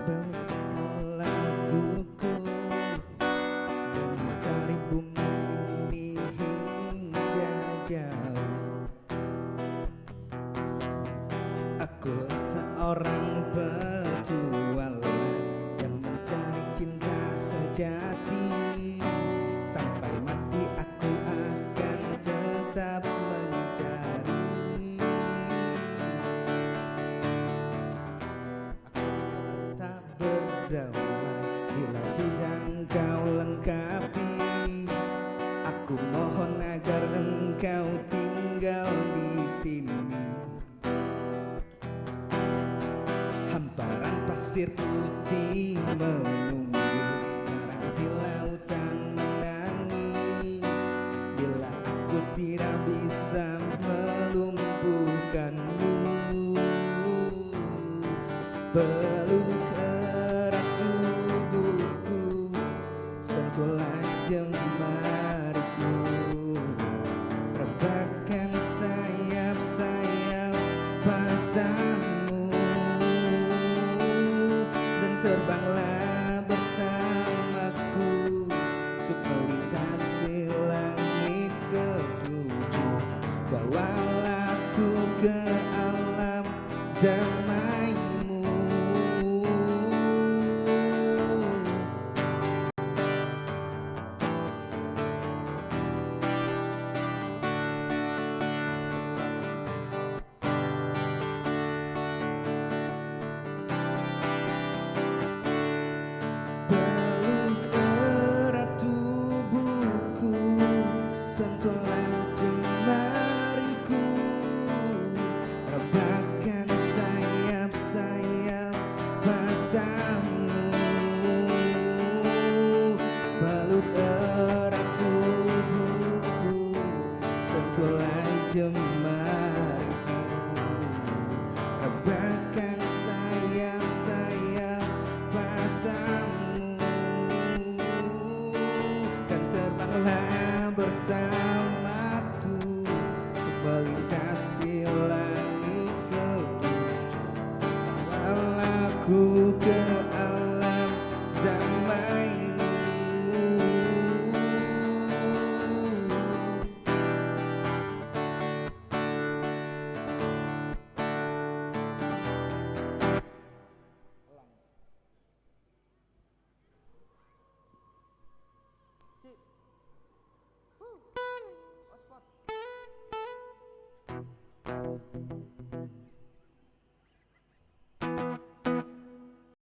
bersama laguku mengitari bumi ini hingga jauh. Akulah seorang petualang yang mencari cinta sejati. Sampai mati aku akan tetap mencari. Aku tak berdaulat bila tidak engkau lengkapi. Aku mohon agar engkau tinggal di sini. Hamparan pasir putih menunggu, karang di lautan menangis. Bila aku tidak bisa melumpuhkanmu, peluk erat tubuhku, sentuhlah jemariku, rebahkan sayap-sayap matamu, dan terbanglah bersamaku untuk melintasi langit ketujuh. Bawalah aku ke alam damaimu. Peluk erat tubuhku, sentuhlah jemariku, rebahkan sayap-sayap matamu. Peluk erat tubuhku, sentuhlah jemariku, rebahkan sayap-sayap matamu, dan terbanglah bersamaku untuk melintasi langit ketujuh. Bawalah aku ke alam damaimu. Cik.